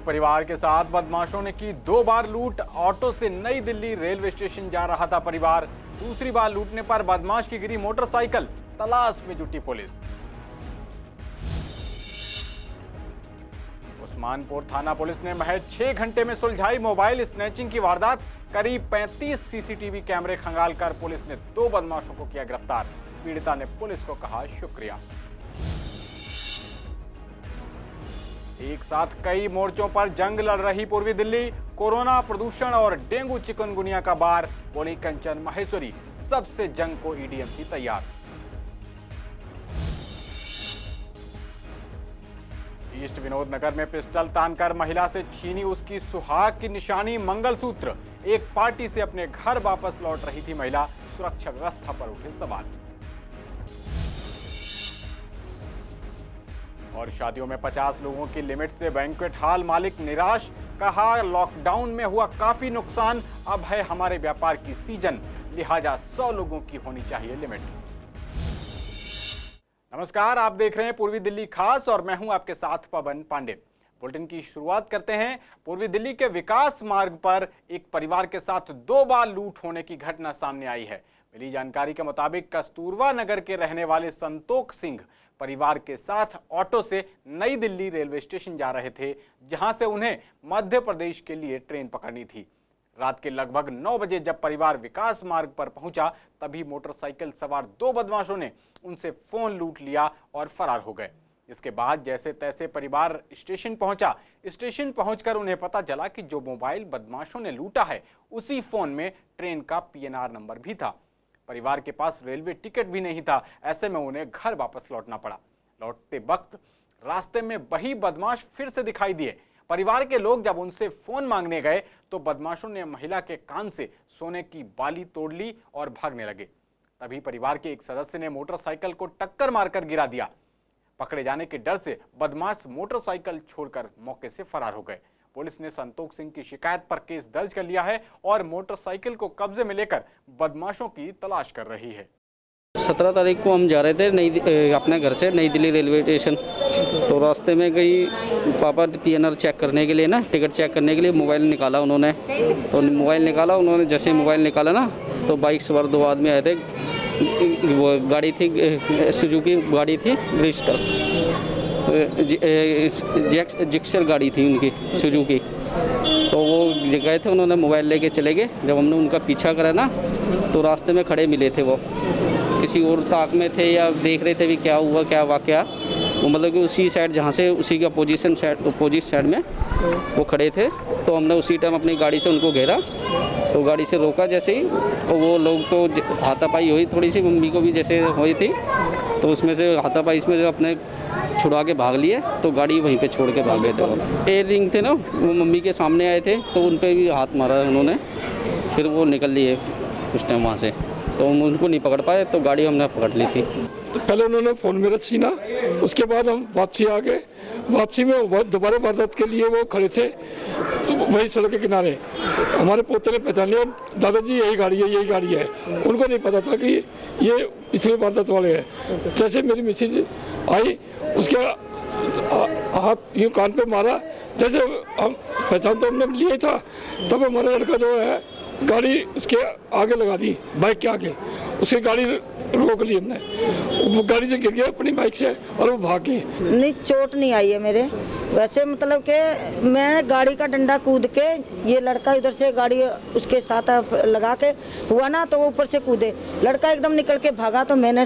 परिवार के साथ बदमाशों ने की 2 बार लूट। ऑटो से नई दिल्ली रेलवे स्टेशन जा रहा था परिवार। दूसरी बार लूटने पर बदमाश की गिरी मोटरसाइकिल। तलाश में जुटी पुलिस। उस्मानपुर थाना पुलिस ने महज 6 घंटे में सुलझाई मोबाइल स्नैचिंग की वारदात। करीब 35 सीसीटीवी कैमरे खंगालकर पुलिस ने 2 बदमाशों को किया गिरफ्तार। पीड़िता ने पुलिस को कहा शुक्रिया। एक साथ कई मोर्चों पर जंग लड़ रही पूर्वी दिल्ली। कोरोना, प्रदूषण और डेंगू चिकनगुनिया का बार। बोली कंचन माहेश्वरी, सबसे जंग को ईडीएमसी तैयार। ईस्ट विनोद नगर में पिस्टल तानकर महिला से छीनी उसकी सुहाग की निशानी मंगलसूत्र। एक पार्टी से अपने घर वापस लौट रही थी महिला। सुरक्षा व्यवस्था पर उठे सवाल। और शादियों में 50 लोगों की लिमिट से बैंक्वेट हॉल मालिक निराश। कहा लॉकडाउन में हुआ काफी नुकसान, अब है हमारे व्यापार की सीजन, लिहाजा 100 लोगों की होनी चाहिए लिमिट। नमस्कार, आप देख रहे हैं पूर्वी दिल्ली खास और मैं हूं आपके साथ पवन पांडे। बुलेटिन की शुरुआत करते हैं। पूर्वी दिल्ली के विकास मार्ग पर एक परिवार के साथ 2 बार लूट होने की घटना सामने आई है। मिली जानकारी के मुताबिक कस्तूरबा नगर के रहने वाले संतोख सिंह परिवार के साथ ऑटो से नई दिल्ली रेलवे स्टेशन जा रहे थे, जहां से उन्हें मध्य प्रदेश के लिए ट्रेन पकड़नी थी। रात के लगभग 9 बजे जब परिवार विकास मार्ग पर पहुंचा, तभी मोटरसाइकिल सवार 2 बदमाशों ने उनसे फोन लूट लिया और फरार हो गए। इसके बाद जैसे तैसे परिवार स्टेशन पहुंचा। स्टेशन पहुंचकर उन्हें पता चला कि जो मोबाइल बदमाशों ने लूटा है, उसी फोन में ट्रेन का पीएनआर नंबर भी था। परिवार के पास रेलवे टिकट भी नहीं था। ऐसे में उन्हें घर वापस लौटना पड़ा। लौटते वक्त रास्ते में वही बदमाश फिर से दिखाई दिए। परिवार के लोग जब उनसे फोन मांगने गए तो बदमाशों ने महिला के कान से सोने की बाली तोड़ ली और भागने लगे। तभी परिवार के एक सदस्य ने मोटरसाइकिल को टक्कर मारकर गिरा दिया। पकड़े जाने के डर से बदमाश मोटरसाइकिल छोड़कर मौके से फरार हो गए। पुलिस ने संतोख सिंह की शिकायत पर केस दर्ज कर लिया है और मोटरसाइकिल को कब्जे में लेकर बदमाशों की तलाश कर रही है। 17 तारीख को हम जा रहे थे अपने घर से नई दिल्ली रेलवे स्टेशन। तो रास्ते में गई पापा पीएनआर चेक करने के लिए ना, टिकट चेक करने के लिए मोबाइल निकाला उन्होंने। तो मोबाइल निकाला उन्होंने, जैसे मोबाइल निकाला ना तो बाइक सवार 2 आदमी आए थे। वो गाड़ी थी सुजुकी गाड़ी थी, ब्रिस्टल जिक्सर गाड़ी थी उनकी सुजुकी। तो वो गए थे, उन्होंने मोबाइल लेके चले गए। जब हमने उनका पीछा करा ना तो रास्ते में खड़े मिले थे। वो किसी और ताक में थे या देख रहे थे भी क्या हुआ क्या वाकया। वो मतलब कि उसी साइड जहाँ से उसी का अपोजिट साइड में वो खड़े थे। तो हमने उसी टाइम अपनी गाड़ी से उनको घेरा, तो गाड़ी से रोका जैसे ही। और वो लोग तो हाथापाई हुई थोड़ी सी, मम्मी को भी जैसे हुई थी, तो उसमें से हाथापाई इसमें से अपने छुड़ा के भाग लिए। तो गाड़ी वहीं पे छोड़ के भाग गए थे। वो एयर रिंग थे ना, वो मम्मी के सामने आए थे तो उन पर भी हाथ मारा उन्होंने। फिर वो निकल लिए उस टाइम वहाँ से, तो हम उनको नहीं पकड़ पाए, तो गाड़ी हमने पकड़ ली थी। तो पहले उन्होंने फ़ोन मेरा छीना, उसके बाद हम वापसी आ गए। वापसी में दोबारा वारदात के लिए वो खड़े थे वही सड़क के किनारे। हमारे पोते ने पहचान लिया, दादाजी यही गाड़ी है। उनको नहीं पता था कि ये पिछले वारदात वाले हैं। जैसे मेरी मिसेज आई, उसके हाथ यूँ कान पे मारा। जैसे हम पहचान तो हमने लिया था, तब हमारा लड़का जो है गाड़ी उसके आगे लगा दी, बाइक के आगे। उसकी गाड़ी रोक ली हमने, वो गाड़ी से गिर गया अपनी बाइक से और वो भाग गए। नहीं, चोट नहीं आई है मेरे। वैसे मतलब कि मैं गाड़ी का डंडा कूद के, ये लड़का इधर से गाड़ी उसके साथ लगा के हुआ ना, तो वो ऊपर से कूदे। लड़का एकदम निकल के भागा, तो मैंने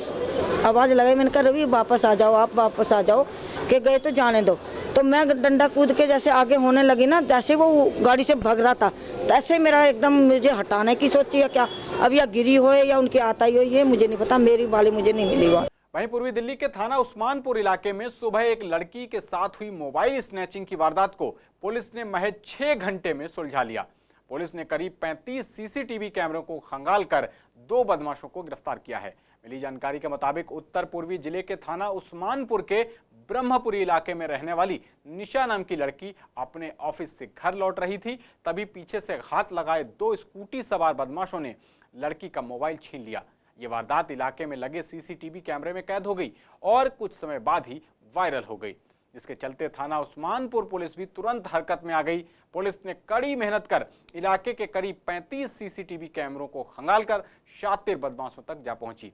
आवाज़ लगाई, मैंने कहा रवि वापस आ जाओ, आप वापस आ जाओ, कि गए तो जाने दो। तो मैं डंडा कूद के जैसे आगे होने लगी ना, जैसे वो गाड़ी से भाग रहा था, तैसे मेरा एकदम मुझे हटाने की सोची है क्या, अब या गिरी हो या उनके आता ही हो, ये मुझे नहीं पता। मेरी बाली मुझे नहीं मिली। वहीं पूर्वी दिल्ली के थाना उस्मानपुर इलाके में सुबह एक लड़की के साथ हुई मोबाइल स्नैचिंग की वारदात को पुलिस ने महज 6 घंटे में सुलझा लिया। पुलिस ने करीब 35 सीसीटीवी कैमरों को खंगालकर 2 बदमाशों को गिरफ्तार किया है। मिली जानकारी के मुताबिक उत्तर पूर्वी जिले के थाना उस्मानपुर के ब्रह्मपुरी इलाके में रहने वाली निशा नाम की लड़की अपने ऑफिस से घर लौट रही थी। तभी पीछे से हाथ लगाए 2 स्कूटी सवार बदमाशों ने लड़की का मोबाइल छीन लिया। ये वारदात इलाके में लगे सीसीटीवी कैमरे में कैद हो गई और कुछ समय बाद ही वायरल हो गई। जिसके चलते थाना उस्मानपुर पुलिस भी तुरंत हरकत में आ गई। पुलिस ने कड़ी मेहनत कर इलाके के करीब 35 सीसीटीवी कैमरों को खंगालकर शातिर बदमाशों तक जा पहुंची।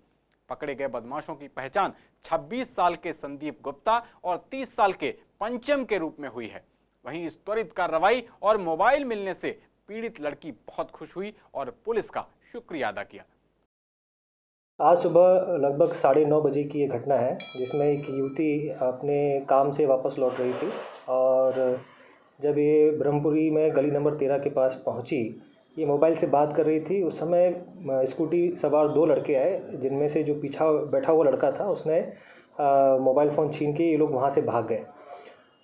पकड़े गए बदमाशों की पहचान 26 साल के संदीप गुप्ता और 30 साल के पंचम के रूप में हुई है। वहीं इस त्वरित कार्रवाई और मोबाइल मिलने से पीड़ित लड़की बहुत खुश हुई और पुलिस का शुक्रिया अदा किया। आज सुबह लगभग 9:30 बजे की ये घटना है, जिसमें एक युवती अपने काम से वापस लौट रही थी और जब ये ब्रह्मपुरी में गली नंबर 13 के पास पहुंची, ये मोबाइल से बात कर रही थी। उस समय स्कूटी सवार 2 लड़के आए, जिनमें से जो पीछा बैठा हुआ लड़का था उसने मोबाइल फ़ोन छीन के ये लोग वहाँ से भाग गए।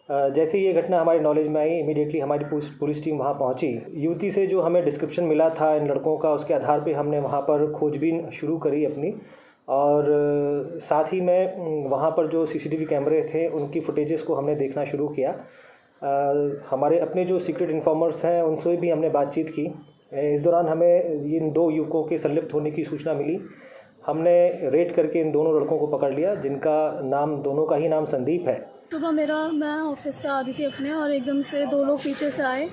जैसे ही ये घटना हमारे नॉलेज में आई, इमीडिएटली हमारी पुलिस टीम वहाँ पहुँची। युवती से जो हमें डिस्क्रिप्शन मिला था इन लड़कों का, उसके आधार पे हमने वहाँ पर खोजबीन शुरू करी अपनी, और साथ ही में वहाँ पर जो सीसीटीवी कैमरे थे उनकी फुटेजेस को हमने देखना शुरू किया। हमारे अपने जो सीक्रेट इन्फॉर्मर्स हैं उनसे भी हमने बातचीत की। इस दौरान हमें इन 2 युवकों के संलिप्त होने की सूचना मिली। हमने रेड करके इन दोनों लड़कों को पकड़ लिया, जिनका नाम, दोनों का ही नाम संदीप है। सुबह मैं ऑफिस से आ रही थी अपने, और एकदम से 2 लोग पीछे से आए।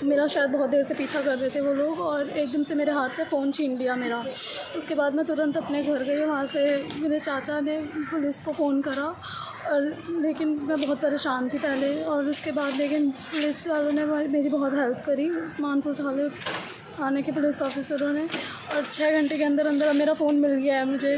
मेरा शायद बहुत देर से पीछा कर रहे थे वो लोग, और एकदम से मेरे हाथ से फ़ोन छीन लिया मेरा। उसके बाद मैं तुरंत अपने घर गई। वहाँ से मेरे चाचा ने पुलिस को फ़ोन करा, और लेकिन मैं बहुत परेशान थी पहले, और उसके बाद लेकिन पुलिस वालों ने मेरी बहुत हेल्प करी, उस्मानपुर थाने के पुलिस ऑफिसरों ने, और 6 घंटे के अंदर अंदर मेरा फ़ोन मिल गया है मुझे।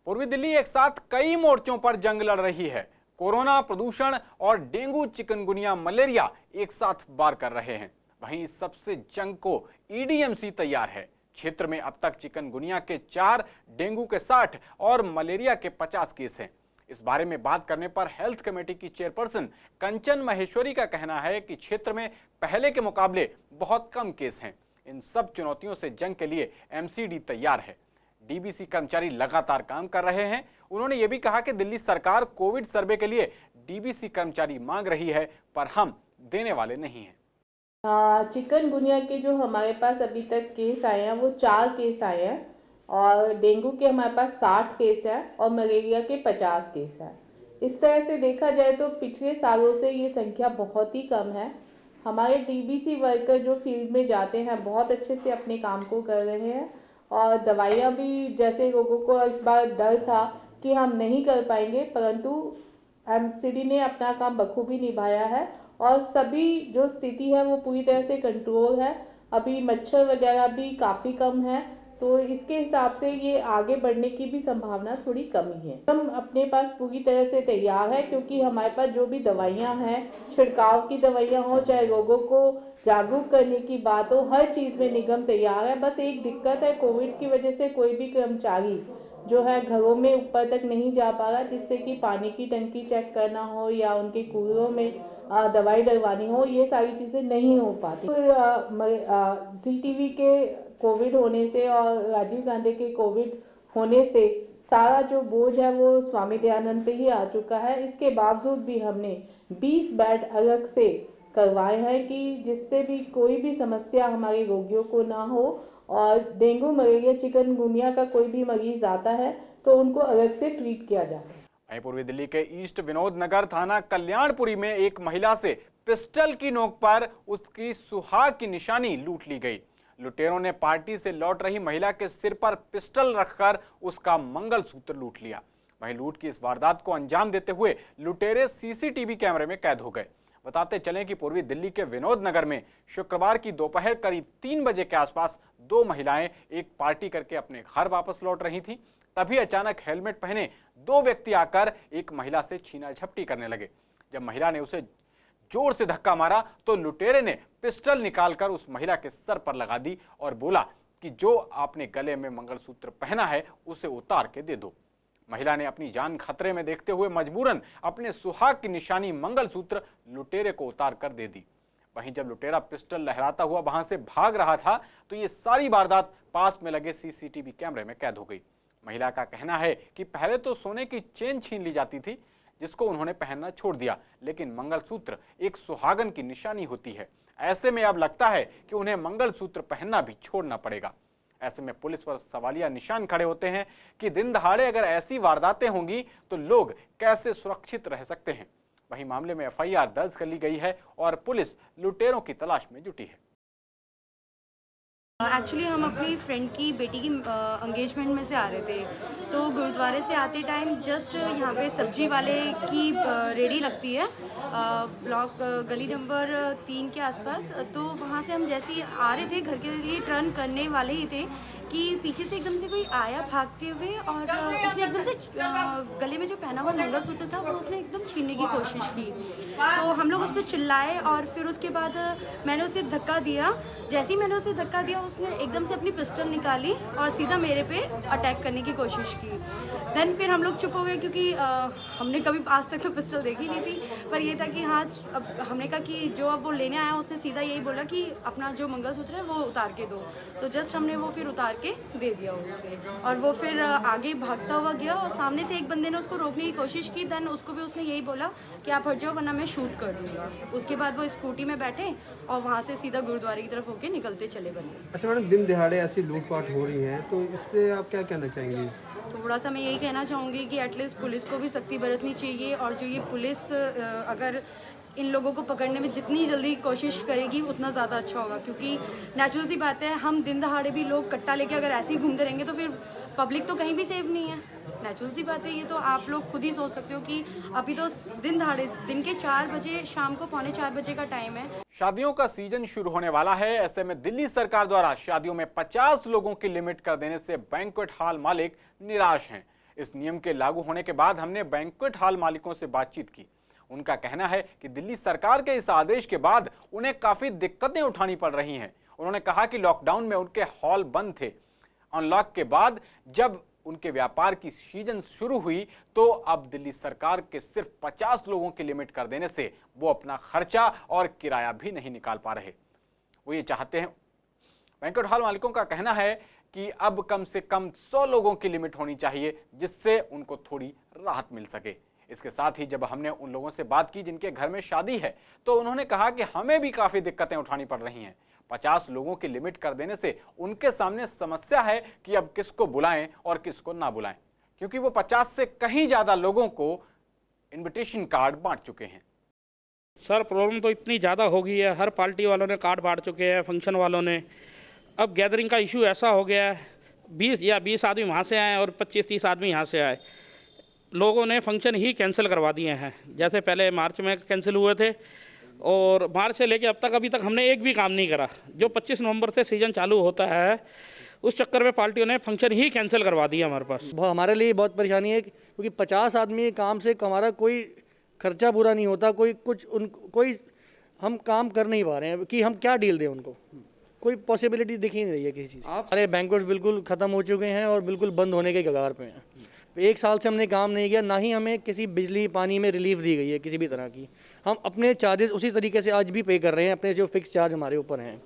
पूर्वी दिल्ली एक साथ कई मोर्चों पर जंग लड़ रही है। कोरोना, प्रदूषण और डेंगू, चिकनगुनिया, मलेरिया एक साथ वार कर रहे हैं। वहीं इस सबसे जंग को ईडीएमसी तैयार है। क्षेत्र में अब तक चिकनगुनिया के 4, डेंगू के 60 और मलेरिया के 50 केस हैं। इस बारे में बात करने पर हेल्थ कमेटी की चेयरपर्सन कंचन महेश्वरी का कहना है कि क्षेत्र में पहले के मुकाबले बहुत कम केस हैं। इन सब चुनौतियों से जंग के लिए एमसीडी तैयार है। डीबीसी कर्मचारी लगातार काम कर रहे हैं। उन्होंने ये भी कहा कि दिल्ली सरकार कोविड सर्वे के लिए डीबीसी कर्मचारी मांग रही है, पर हम देने वाले नहीं हैं। चिकनगुनिया के जो हमारे पास अभी तक केस आए हैं वो 4 केस आए हैं, और डेंगू के हमारे पास 60 केस हैं, और मलेरिया के 50 केस हैं। इस तरह से देखा जाए तो पिछले सालों से ये संख्या बहुत ही कम है। हमारे डीबीसी वर्कर जो फील्ड में जाते हैं बहुत अच्छे से अपने काम को कर रहे हैं, और दवाइयाँ भी, जैसे लोगों को इस बार डर था कि हम नहीं कर पाएंगे, परंतु एमसीडी ने अपना काम बखूबी निभाया है, और सभी जो स्थिति है वो पूरी तरह से कंट्रोल है। अभी मच्छर वगैरह भी काफ़ी कम है, तो इसके हिसाब से ये आगे बढ़ने की भी संभावना थोड़ी कम ही है। हम अपने पास पूरी तरह से तैयार है, क्योंकि हमारे पास जो भी दवाइयाँ हैं, छिड़काव की दवाइयाँ हो, चाहे लोगों को जागरूक करने की बात हो, हर चीज़ में निगम तैयार है। बस एक दिक्कत है, कोविड की वजह से कोई भी कर्मचारी जो है घरों में ऊपर तक नहीं जा पा रहा, जिससे कि पानी की टंकी चेक करना हो या उनके कूलरों में दवाई डलवानी हो, ये सारी चीज़ें नहीं हो पाती। जीटीवी के कोविड होने से और राजीव गांधी के कोविड होने से सारा जो बोझ है वो स्वामी दयानंद पे ही आ चुका है। इसके बावजूद भी हमने 20 बेड अलग से करवाए हैं, कि जिससे भी कोई भी समस्या हमारे रोगियों को ना हो, और डेंगू, मलेरिया, चिकनगुनिया का कोई भी मरीज आता है तो उनको अलग से ट्रीट किया जाता है। पूर्वी दिल्ली के ईस्ट विनोद नगर थाना कल्याणपुरी में एक महिला से पिस्टल की नोक पर उसकी सुहाग की निशानी लूट ली गई। लुटेरों ने पार्टी से लौट रही महिला के सिर पर पिस्टल रखकर उसका मंगलसूत्र लूट लिया। वहीं लूट की इस वारदात को अंजाम देते हुए लुटेरे सीसीटीवी कैमरे में कैद हो गए। बताते चलें कि पूर्वी दिल्ली के विनोद नगर में शुक्रवार की दोपहर करीब 3 बजे के आसपास 2 महिलाएं एक पार्टी करके अपने घर वापस लौट रही थीं। तभी अचानक हेलमेट पहने 2 व्यक्ति आकर एक महिला से छीना झपटी करने लगे। जब महिला ने उसे जोर से धक्का मारा तो लुटेरे ने पिस्टल निकालकर उस महिला के सर पर लगा दी और बोला कि जो आपने गले में मंगलसूत्र पहना है उसे उतार के दे दो। महिला ने अपनी जान खतरे में देखते हुए मजबूरन अपने सुहाग की निशानी मंगलसूत्र लुटेरे को उतार कर दे दी। वहीं जब लुटेरा पिस्टल लहराता हुआ वहां से भाग रहा था तो ये सारी वारदात पास में लगे सीसीटीवी कैमरे में कैद हो गई। महिला का कहना है कि पहले तो सोने की चेन छीन ली जाती थी, जिसको उन्होंने पहनना छोड़ दिया, लेकिन मंगलसूत्र एक सुहागन की निशानी होती है। ऐसे में अब लगता है कि उन्हें मंगलसूत्र पहनना भी छोड़ना पड़ेगा। ऐसे में पुलिस पर सवालिया निशान खड़े होते हैं कि दिन दहाड़े अगर ऐसी वारदातें होंगी तो लोग कैसे सुरक्षित रह सकते हैं। वहीं मामले में FIR दर्ज कर ली गई है और पुलिस लुटेरों की तलाश में जुटी है। एक्चुअली हम अपनी फ्रेंड की बेटी की एंगेजमेंट में से आ रहे थे, तो गुरुद्वारे से आते टाइम जस्ट यहाँ पे सब्जी वाले की रेडी लगती है ब्लॉक गली नंबर 3 के आसपास। तो वहाँ से हम जैसे ही आ रहे थे घर के लिए टर्न करने वाले ही थे कि पीछे से एकदम से कोई आया भागते हुए और उसने एकदम से गले में जो पहना हुआ मंगलसूत्र था वो उसने एकदम छीनने की कोशिश की। तो हम लोग उस पर चिल्लाए और फिर उसके बाद मैंने उसे धक्का दिया। जैसे ही मैंने उसे धक्का दिया उसने एकदम से अपनी पिस्टल निकाली और सीधा मेरे पे अटैक करने की कोशिश की। देन फिर हम लोग चुप हो गए क्योंकि हमने कभी आज तक तो पिस्टल देखी नहीं थी, पर ये था कि हाँ, अब हमने कहा कि जो अब वो लेने आया उसने सीधा यही बोला कि अपना जो मंगलसूत्र है वो उतार के दो। तो जस्ट हमने वो फिर उतार के दे दिया उसे और वो फिर आगे भागता हुआ गया और सामने से एक बंदे ने उसको रोकने की कोशिश की। देन उसको भी उसने यही बोला कि आप हट जाओ वरना मैं शूट कर दूंगा। उसके बाद वो स्कूटी में बैठे और वहाँ से सीधा गुरुद्वारे की तरफ होके निकलते चले बने। अच्छा मैडम, दिन दिहाड़े ऐसी लूटपाट हो रही है तो इस पे आप क्या कहना चाहेंगे? थोड़ा सा मैं यही कहना चाहूँगी कि एटलीस्ट पुलिस को भी सख्ती बरतनी चाहिए और जो ये पुलिस अगर इन लोगों को पकड़ने में जितनी जल्दी कोशिश करेगी उतना ज़्यादा अच्छा होगा, क्योंकि नेचुरल सी बात है, हम दिन दहाड़े भी लोग कट्टा लेके अगर ऐसे ही घूमते रहेंगे तो फिर पब्लिक तो कहीं भी सेफ नहीं है। नेचुरल सी बात है, ये तो आप लोग खुद ही सोच सकते हो कि अभी तो दिन दहाड़े दिन के 4 बजे शाम को 3:45 बजे का टाइम है। शादियों का सीजन शुरू होने वाला है। ऐसे में दिल्ली सरकार द्वारा शादियों में 50 लोगों की लिमिट कर देने से बैंक्वेट हॉल मालिक निराश हैं। इस नियम के लागू होने के बाद हमने बैंक्वेट हॉल मालिकों से बातचीत की। उनका कहना है कि दिल्ली सरकार के इस आदेश के बाद उन्हें काफी दिक्कतें उठानी पड़ रही हैं। उन्होंने कहा कि लॉकडाउन में उनके हॉल बंद थे। अनलॉक के बाद जब उनके व्यापार की सीजन शुरू हुई तो अब दिल्ली सरकार के सिर्फ 50 लोगों की लिमिट कर देने से वो अपना खर्चा और किराया भी नहीं निकाल पा रहे। वो ये चाहते हैं, बैंक्वेट हॉल मालिकों का कहना है कि अब कम से कम 100 लोगों की लिमिट होनी चाहिए जिससे उनको थोड़ी राहत मिल सके। इसके साथ ही जब हमने उन लोगों से बात की जिनके घर में शादी है तो उन्होंने कहा कि हमें भी काफी दिक्कतें उठानी पड़ रही हैं। 50 लोगों की लिमिट कर देने से उनके सामने समस्या है कि अब किसको बुलाएं और किसको ना बुलाएं, क्योंकि वो 50 से कहीं ज्यादा लोगों को इनविटेशन कार्ड बांट चुके हैं। सर प्रॉब्लम तो इतनी ज़्यादा हो गई है, हर पार्टी वालों ने कार्ड बांट चुके हैं, फंक्शन वालों ने। अब गैदरिंग का इशू ऐसा हो गया है 20 आदमी वहाँ से आए और 25-30 आदमी यहाँ से आए। लोगों ने फंक्शन ही कैंसिल करवा दिए हैं। जैसे पहले मार्च में कैंसिल हुए थे और मार्च से लेके अब तक अभी तक हमने एक भी काम नहीं करा। जो 25 नवंबर से सीज़न चालू होता है उस चक्कर में पार्टियों ने फंक्शन ही कैंसिल करवा दिया हमारे पास। हमारे लिए बहुत परेशानी है क्योंकि 50 आदमी काम से हमारा कोई खर्चा पूरा नहीं होता, कोई हम काम कर नहीं पा रहे हैं कि हम क्या डील दें उनको। कोई पॉसिबिलिटी दिख ही नहीं रही है किसी चीज़। हमारे बैंक्वेट्स बिल्कुल ख़त्म हो चुके हैं और बिल्कुल बंद होने के कगार पे हैं। 1 साल से हमने काम नहीं किया, ना ही हमें किसी बिजली पानी में रिलीफ दी गई है किसी भी तरह की। हम अपने चार्जेस उसी तरीके से आज भी पे कर रहे हैं, अपने जो फिक्स चार्ज हमारे ऊपर हैं।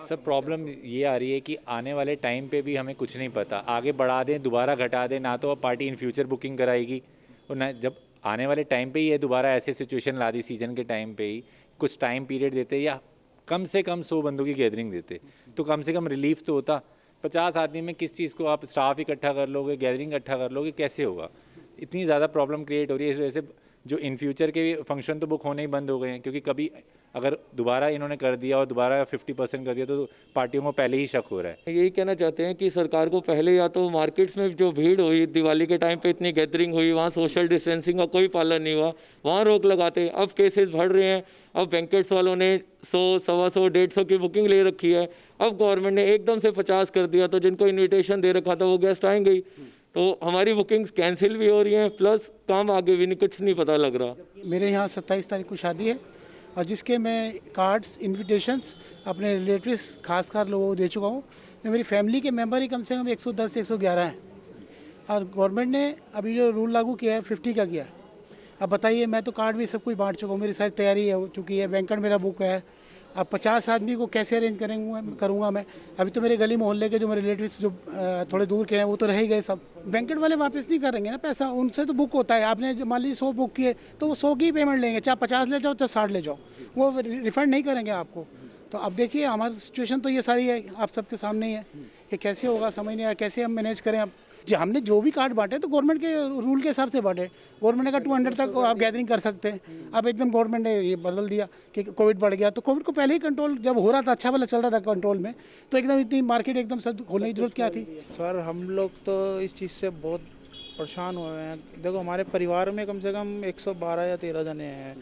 सर प्रॉब्लम ये आ रही है कि आने वाले टाइम पे भी हमें कुछ नहीं पता, आगे बढ़ा दें दोबारा घटा दें, ना तो अब पार्टी इन फ्यूचर बुकिंग कराएगी और ना जब आने वाले टाइम पे ही ये दोबारा ऐसे सिचुएशन ला दी सीज़न के टाइम पे ही कुछ टाइम पीरियड देते या कम से कम 100 बंदों की गैदरिंग देते तो कम से कम रिलीफ तो होता। 50 आदमी में किस चीज़ को आप स्टाफ इकट्ठा कर लोगे, गैदरिंग इकट्ठा कर लोगे, कैसे होगा? इतनी ज़्यादा प्रॉब्लम क्रिएट हो रही है। इस वजह से जो इन फ्यूचर के फंक्शन तो बुक होने ही बंद हो गए हैं, क्योंकि कभी अगर दोबारा इन्होंने कर दिया और दोबारा 50% कर दिया तो पार्टियों को पहले ही शक हो रहा है। यही कहना चाहते हैं कि सरकार को पहले या तो मार्केट्स में जो भीड़ हुई दिवाली के टाइम पे इतनी गैदरिंग हुई, वहाँ सोशल डिस्टेंसिंग का कोई पालन नहीं हुआ, वहाँ रोक लगाते। अब केसेस बढ़ रहे हैं, अब बैंकेट्स वालों ने 100, 125, 150 की बुकिंग ले रखी है। अब गवर्नमेंट ने एकदम से 50 कर दिया, तो जिनको इन्विटेशन दे रखा था वो गेस्ट आएंगे ही, तो हमारी बुकिंग्स कैंसिल भी हो रही हैं, प्लस काम आगे भी नहीं, कुछ नहीं पता लग रहा। मेरे यहाँ 27 तारीख को शादी है और जिसके मैं कार्ड्स इनविटेशंस अपने रिलेटिव्स खासकर लोगों को दे चुका हूँ। मैं मेरी फैमिली के मेंबर ही कम से कम 110 से 111 हैं और गवर्नमेंट ने अभी जो रूल लागू किया है 50 का किया है। अब बताइए, मैं तो कार्ड भी सब कुछ बांट चुका हूँ, मेरी सारी तैयारी है चूँकि ये बैंकेट मेरा बुक है। अब 50 आदमी को कैसे अरेंज करूँगा मैं? अभी तो मेरे गली मोहल्ले के जो मेरे रिलेटिव्स जो थोड़े दूर के हैं वो तो रह ही गए सब। बैंकेट वाले वापस नहीं करेंगे ना पैसा, उनसे तो बुक होता है। आपने मान लीजिए 100 बुक किए तो वो 100 की पेमेंट लेंगे, चाहे 50 ले जाओ चाहे 60 ले जाओ, वो रिफंड नहीं करेंगे आपको। तो अब देखिए हमारी सिचुएशन तो ये सारी है, आप सबके सामने ही है। ये कैसे होगा समझ नहीं आया, कैसे हम मैनेज करें। अब जो हमने जो भी कार्ड बांटे तो गवर्नमेंट के रूल के हिसाब से बांटे। गवर्नमेंट ने कहा 200 तक आप गैदरिंग कर सकते हैं। अब एकदम गवर्नमेंट ने ये बदल दिया कि कोविड बढ़ गया। तो कोविड को पहले ही कंट्रोल जब हो रहा था, अच्छा वाला चल रहा था कंट्रोल में, तो एकदम इतनी मार्केट एकदम सब खोलने की जरूरत क्या थी? सर हम लोग तो इस चीज़ से बहुत परेशान हुए हैं। देखो हमारे परिवार में कम से कम 112 या 13 जने हैं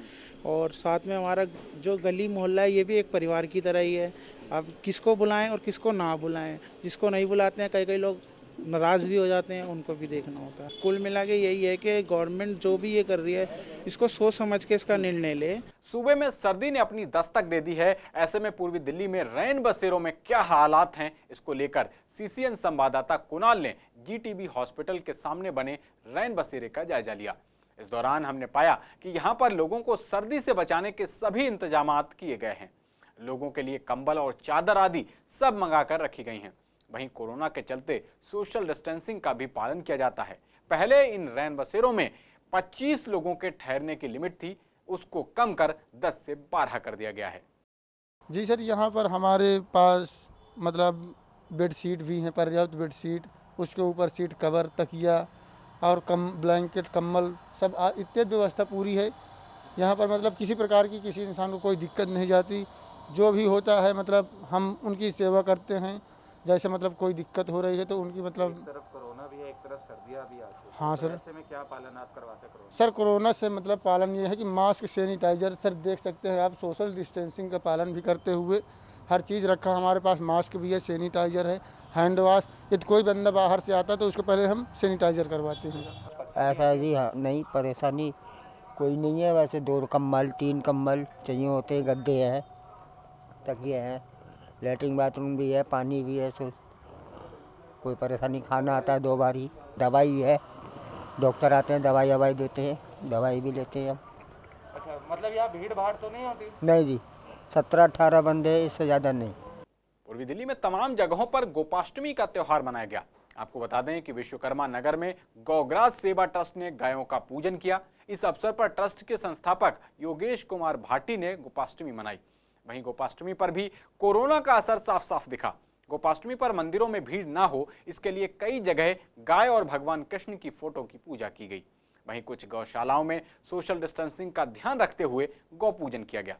और साथ में हमारा जो गली मोहल्ला है ये भी एक परिवार की तरह ही है। अब किसको बुलाएं और किसको ना बुलाएं, जिसको नहीं बुलाते हैं कई लोग नाराज़ भी हो जाते हैं, उनको भी देखना होता है। कुल मिला के यही है कि गवर्नमेंट जो भी ये कर रही है इसको सोच समझ के इसका निर्णय ले। सूबे में सर्दी ने अपनी दस्तक दे दी है। ऐसे में पूर्वी दिल्ली में रैन बसेरों में क्या हालात हैं, इसको लेकर सीसीएन संवाददाता कुणाल ने जीटीबी हॉस्पिटल के सामने बने रैन बसेरे का जायजा लिया। इस दौरान हमने पाया कि यहाँ पर लोगों को सर्दी से बचाने के सभी इंतजामात किए गए हैं। लोगों के लिए कंबल और चादर आदि सब मंगाकर रखी गई हैं। वहीं कोरोना के चलते सोशल डिस्टेंसिंग का भी पालन किया जाता है। पहले इन रैन बसेरों में 25 लोगों के ठहरने की लिमिट थी, उसको कम कर 10 से 12 कर दिया गया है। जी सर, यहाँ पर हमारे पास मतलब बेडशीट भी हैं, पर्याप्त बेडशीट, उसके ऊपर सीट कवर, तकिया और ब्लैंकेट, कम्बल सब इत्यादि व्यवस्था पूरी है। यहाँ पर मतलब किसी प्रकार की किसी इंसान को कोई दिक्कत नहीं जाती। जो भी होता है मतलब हम उनकी सेवा करते हैं। जैसे मतलब कोई दिक्कत हो रही है तो उनकी मतलब एक तरफ कोरोना भी है, एक तरफ सर्दियाँ भी आ चुकी हैं। हाँ सर। ऐसे में क्या पालन आप करवाते हैं? सर कोरोना से मतलब पालन ये है कि मास्क, सैनिटाइजर, सर देख सकते हैं आप, सोशल डिस्टेंसिंग का पालन भी करते हुए हर चीज़ रखा हमारे पास। मास्क भी है, सैनिटाइजर है, हैंड वॉश। यदि कोई बंदा बाहर से आता तो उसको पहले हम सैनिटाइजर करवाते हैं। ऐसा जी हाँ, नहीं परेशानी कोई नहीं है। वैसे 2 कंबल 3 कंबल चाहिए होते हैं, गद्दे हैं, तकिए हैं, लेटरिन बाथरूम भी है, पानी भी है, सो कोई परेशानी। खाना आता है 2 बार ही, दवाई भी है, डॉक्टर आते हैं, दवाई देते हैं, दवाई भी लेते हैं हम। अच्छा, मतलब यहाँ भीड़ भाड़ तो नहीं होती? नहीं जी, 17-18 बंदे, इससे ज़्यादा नहीं। पूर्वी दिल्ली में तमाम जगहों पर गोपाष्टमी का त्योहार मनाया गया। आपको बता दें कि विश्वकर्मा नगर में गौग्रास सेवा ट्रस्ट ने गायों का पूजन किया। इस अवसर पर ट्रस्ट के संस्थापक योगेश कुमार भाटी ने गोपाष्टमी मनाई। वहीं गोपाष्टमी पर भी कोरोना का असर साफ साफ दिखा। गोपाष्टमी पर मंदिरों में भीड़ ना हो, इसके लिए कई जगह गाय और भगवान कृष्ण की फोटो की पूजा की गई। वहीं कुछ गौशालाओं में सोशल डिस्टेंसिंग का ध्यान रखते हुए गौ पूजन किया गया।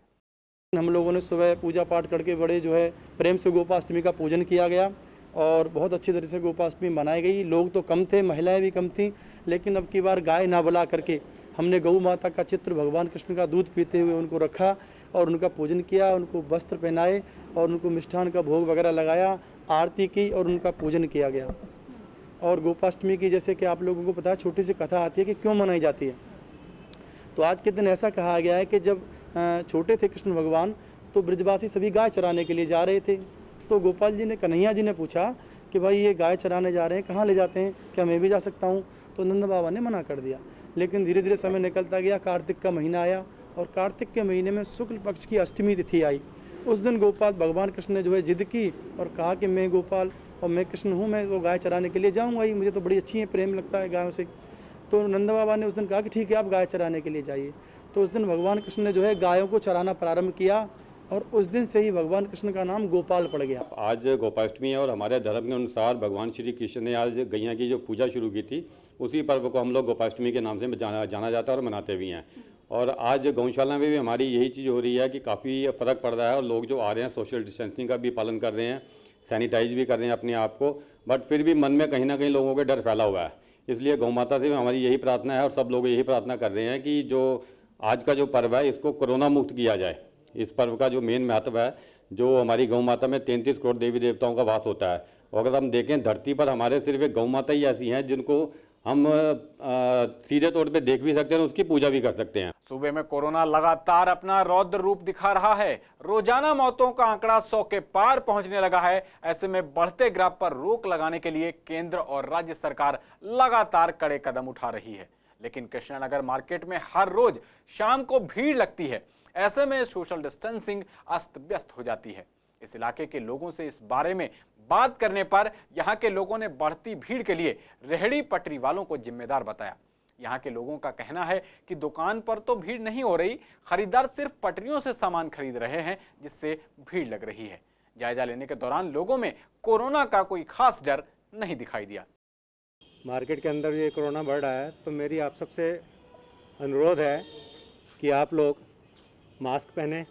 हम लोगों ने सुबह पूजा पाठ करके बड़े जो है प्रेम से गोपाष्टमी का पूजन किया गया और बहुत अच्छी तरह से गोपाष्टमी मनाई गई। लोग तो कम थे, महिलाएं भी कम थीं, लेकिन अब की बार गाय ना बुला करके हमने गौ माता का चित्र भगवान कृष्ण का दूध पीते हुए उनको रखा और उनका पूजन किया, उनको वस्त्र पहनाए और उनको मिष्ठान का भोग वगैरह लगाया, आरती की और उनका पूजन किया गया। और गोपाष्टमी की जैसे कि आप लोगों को पता है, छोटी सी कथा आती है कि क्यों मनाई जाती है। तो आज के दिन ऐसा कहा गया है कि जब छोटे थे कृष्ण भगवान तो ब्रजवासी सभी गाय चराने के लिए जा रहे थे। तो गोपाल जी ने, कन्हैया जी ने पूछा कि भाई ये गाय चराने जा रहे हैं, कहाँ ले जाते हैं, क्या मैं भी जा सकता हूँ? तो नंद बाबा ने मना कर दिया। लेकिन धीरे धीरे समय निकलता गया, कार्तिक का महीना आया और कार्तिक के महीने में शुक्ल पक्ष की अष्टमी तिथि आई। उस दिन गोपाल भगवान कृष्ण ने जो है जिद की और कहा कि मैं गोपाल और मैं कृष्ण हूँ, मैं तो गाय चराने के लिए जाऊँगा ही, मुझे तो बड़ी अच्छी है, प्रेम लगता है गायों से। तो नंद बाबा ने उस दिन कहा कि ठीक है, आप गाय चराने के लिए जाइए। तो उस दिन भगवान कृष्ण ने जो है गायों को चराना प्रारंभ किया और उस दिन से ही भगवान कृष्ण का नाम गोपाल पड़ गया। आज गोपाष्टमी है और हमारे धर्म के अनुसार भगवान श्री कृष्ण ने आज गैया की जो पूजा शुरू की थी, उसी पर्व को हम लोग गोपाष्टमी के नाम से जाना जाता है और मनाते भी हैं। और आज गौशाला में भी हमारी यही चीज़ हो रही है कि काफ़ी फ़र्क पड़ रहा है और लोग जो आ रहे हैं सोशल डिस्टेंसिंग का भी पालन कर रहे हैं, सैनिटाइज भी कर रहे हैं अपने आप को, बट फिर भी मन में कहीं ना कहीं लोगों के डर फैला हुआ है। इसलिए गौ माता से हमारी यही प्रार्थना है और सब लोग यही प्रार्थना कर रहे हैं कि जो आज का जो पर्व है इसको कोरोना मुक्त किया जाए। इस पर्व का जो मेन महत्व है, जो हमारी गौ माता में 33 करोड़ देवी देवताओं का वास होता है, और अगर हम देखें धरती पर हमारे सिर्फ एक गौ माता ही ऐसी हैं जिनको हम सीधे तौर पे देख भी सकते हैं, उसकी पूजा भी कर सकते हैं। सूबे में कोरोना लगातार अपना रौद्र रूप दिखा रहा है। रोजाना मौतों का आंकड़ा 100 के पार पहुंचने लगा है। ऐसे में बढ़ते ग्राफ पर रोक लगाने के लिए केंद्र और राज्य सरकार लगातार कड़े कदम उठा रही है, लेकिन कृष्णनगर मार्केट में हर रोज शाम को भीड़ लगती है। ऐसे में सोशल डिस्टेंसिंग अस्त व्यस्त हो जाती है। इस इलाके के लोगों से इस बारे में बात करने पर यहां के लोगों ने बढ़ती भीड़ के लिए रेहड़ी पटरी वालों को जिम्मेदार बताया। यहां के लोगों का कहना है कि दुकान पर तो भीड़ नहीं हो रही, खरीदार सिर्फ पटरियों से सामान खरीद रहे हैं, जिससे भीड़ लग रही है। जायजा लेने के दौरान लोगों में कोरोना का कोई खास डर नहीं दिखाई दिया। मार्केट के अंदर ये कोरोना बढ़ रहा है, तो मेरी आप सबसे अनुरोध है कि आप लोग मास्क पहने,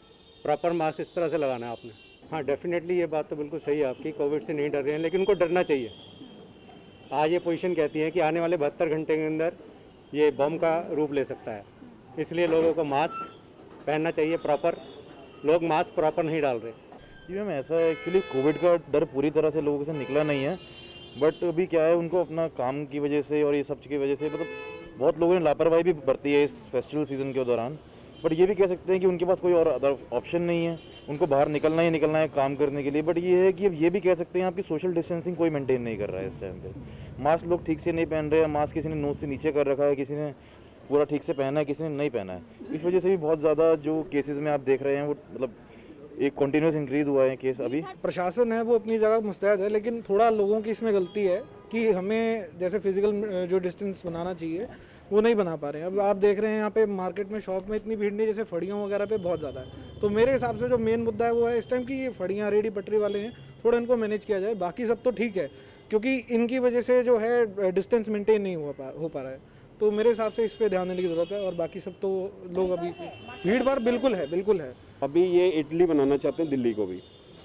प्रॉपर मास्क इस तरह से लगाना है आपने। हाँ, डेफिनेटली ये बात तो बिल्कुल सही है आपकी, कोविड से नहीं डर रहे हैं, लेकिन उनको डरना चाहिए। आज ये पोजीशन कहती है कि आने वाले 72 घंटे के अंदर ये बम का रूप ले सकता है, इसलिए लोगों को मास्क पहनना चाहिए प्रॉपर। लोग मास्क प्रॉपर नहीं डाल रहे। जी मैम, ऐसा है एक्चुअली कोविड का डर पूरी तरह से लोगों से निकला नहीं है, बट अभी क्या है, उनको अपना काम की वजह से और ये सब की वजह से मतलब बहुत लोगों ने लापरवाही भी बरती है इस फेस्टिवल सीजन के दौरान। बट ये भी कह सकते हैं कि उनके पास कोई और अदर ऑप्शन नहीं है, उनको बाहर निकलना ही निकलना है काम करने के लिए। बट ये है कि अब ये भी कह सकते हैं आपकी सोशल डिस्टेंसिंग कोई मेंटेन नहीं कर रहा है इस टाइम पे। मास्क लोग ठीक से नहीं पहन रहे हैं, मास्क किसी ने नोज से नीचे कर रखा है, किसी ने पूरा ठीक से पहना है, किसी ने नहीं पहना है। इस वजह से भी बहुत ज़्यादा जो केसेस में आप देख रहे हैं वो मतलब एक कंटिन्यूस इंक्रीज हुआ है केस। अभी प्रशासन है वो अपनी जगह मुस्तैद है, लेकिन थोड़ा लोगों की इसमें गलती है कि हमें जैसे फिजिकल जो डिस्टेंस बनाना चाहिए वो नहीं बना पा रहे हैं। अब आप देख रहे हैं यहाँ पे मार्केट में शॉप में इतनी भीड़ नहीं, जैसे फड़ियों वगैरह पे बहुत ज़्यादा है। तो मेरे हिसाब से जो मेन मुद्दा है वो है इस टाइम की ये फड़ियाँ रेडी पटरी वाले हैं, थोड़ा इनको मैनेज किया जाए। बाकी सब तो ठीक है, क्योंकि इनकी वजह से जो है डिस्टेंस मेंटेन नहीं हो पा रहा है। तो मेरे हिसाब से इस पर ध्यान देने की ज़रूरत है। और बाकी सब तो लोग अभी भीड़ भाड़ बिल्कुल है। अभी ये इडली बनाना चाहते हैं दिल्ली को भी,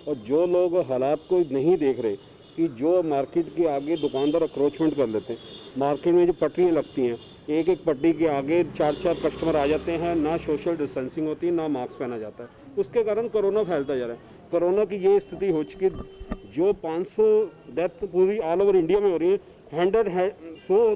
और जो लोग हालात को नहीं देख रहे कि जो मार्केट के आगे दुकानदार अक्रोचमेंट कर लेते हैं, मार्केट में जो पटरियाँ लगती हैं, एक एक पटरी के आगे 4-4 कस्टमर आ जाते हैं, ना सोशल डिस्टेंसिंग होती है, ना मास्क पहना जाता है, उसके कारण कोरोना फैलता जा रहा है। कोरोना की ये स्थिति हो चुकी है, जो 500 डेथ पूरी ऑल ओवर इंडिया में हो रही है, 100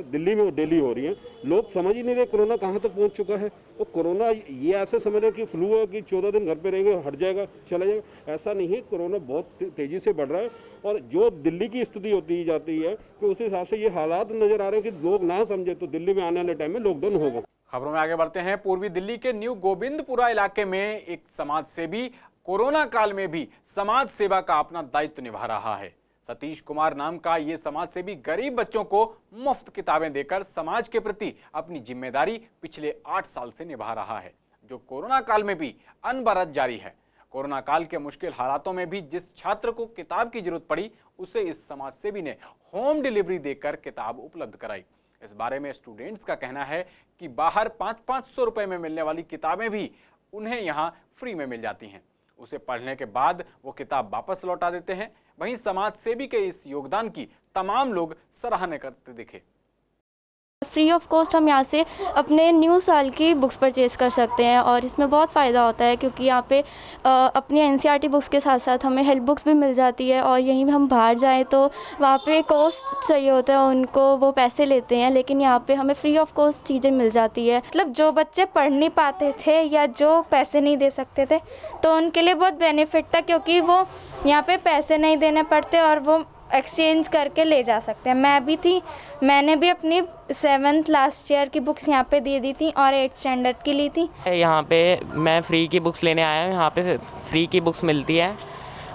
दिल्ली में डेली हो रही है। लोग समझ ही नहीं रहे कोरोना कहाँ तक पहुँच चुका है। और कोरोना ये ऐसे समझ रहे कि फ्लू है कि 14 दिन घर पे रहेंगे, हट जाएगा, चला जाएगा, ऐसा नहीं है। कोरोना बहुत तेज़ी से बढ़ रहा है, और जो दिल्ली की स्थिति होती जाती है कि उस हिसाब से ये हालात नज़र आ रहे हैं कि लोग ना समझे तो दिल्ली में आने वाले टाइम में लॉकडाउन होगा। खबरों में आगे बढ़ते हैं। पूर्वी दिल्ली के न्यू गोविंदपुरा इलाके में एक समाज सेवी कोरोना काल में भी समाज सेवा का अपना दायित्व निभा रहा है। सतीश कुमार नाम का ये समाज सेवी गरीब बच्चों को मुफ्त किताबें देकर समाज के प्रति अपनी जिम्मेदारी पिछले 8 साल से निभा रहा है, जो कोरोना काल में भी अनवरत जारी है। कोरोना काल के मुश्किल हालातों में भी जिस छात्र को किताब की जरूरत पड़ी, उसे इस समाज सेवी ने होम डिलीवरी देकर किताब उपलब्ध कराई। इस बारे में स्टूडेंट्स का कहना है कि बाहर 500-500 रुपए में मिलने वाली किताबें भी उन्हें यहाँ फ्री में मिल जाती हैं। उसे पढ़ने के बाद वो किताब वापस लौटा देते हैं। वहीं समाज सेवी के इस योगदान की तमाम लोग सराहना करते दिखे। फ्री ऑफ कॉस्ट हम यहाँ से अपने न्यू साल की बुक्स परचेज़ कर सकते हैं, और इसमें बहुत फ़ायदा होता है क्योंकि यहाँ पे अपनी एनसीईआरटी बुक्स के साथ साथ हमें हेल्प बुक्स भी मिल जाती है। और यहीं हम बाहर जाएं तो वहाँ पे कॉस्ट चाहिए होता है उनको, वो पैसे लेते हैं, लेकिन यहाँ पे हमें फ्री ऑफ कॉस्ट चीज़ें मिल जाती है। मतलब जो बच्चे पढ़ नहीं पाते थे या जो पैसे नहीं दे सकते थे, तो उनके लिए बहुत बेनिफिट था, क्योंकि वो यहाँ पे पैसे नहीं देने पड़ते और वो एक्सचेंज करके ले जा सकते हैं। मैं भी थी, मैंने भी अपनी 7th लास्ट ईयर की बुक्स यहाँ पे दे दी थी और 8th स्टैंडर्ड की ली थी। यहाँ पे मैं फ्री की बुक्स लेने आया हूँ। यहाँ पे फ्री की बुक्स मिलती है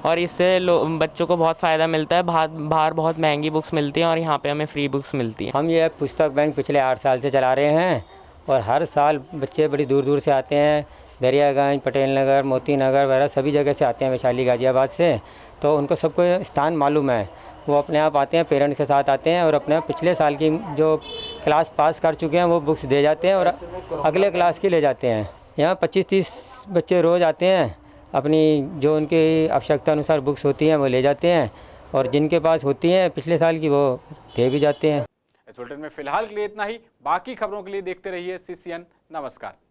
और इससे बच्चों को बहुत फ़ायदा मिलता है। बाहर बहुत महंगी बुक्स मिलती हैं और यहाँ पे हमें फ्री बुक्स मिलती हैं। हम ये पुस्तक बैंक पिछले 8 साल से चला रहे हैं, और हर साल बच्चे बड़ी दूर दूर से आते हैं, दरियागंज, पटेल नगर, मोती नगर वगैरह सभी जगह से आते हैं, वैशाली, गाजियाबाद से। तो उनको सबको स्थान मालूम है, वो अपने आप आते हैं, पेरेंट्स के साथ आते हैं और अपने पिछले साल की जो क्लास पास कर चुके हैं वो बुक्स दे जाते हैं और अगले क्लास की ले जाते हैं। यहाँ 25-30 बच्चे रोज़ आते हैं, अपनी जो उनकी आवश्यकता अनुसार बुक्स होती हैं वो ले जाते हैं, और जिनके पास होती हैं पिछले साल की वो दे भी जाते हैं। इस बुलेटिन में फिलहाल के लिए इतना ही। बाकी खबरों के लिए देखते रहिए CCN। नमस्कार।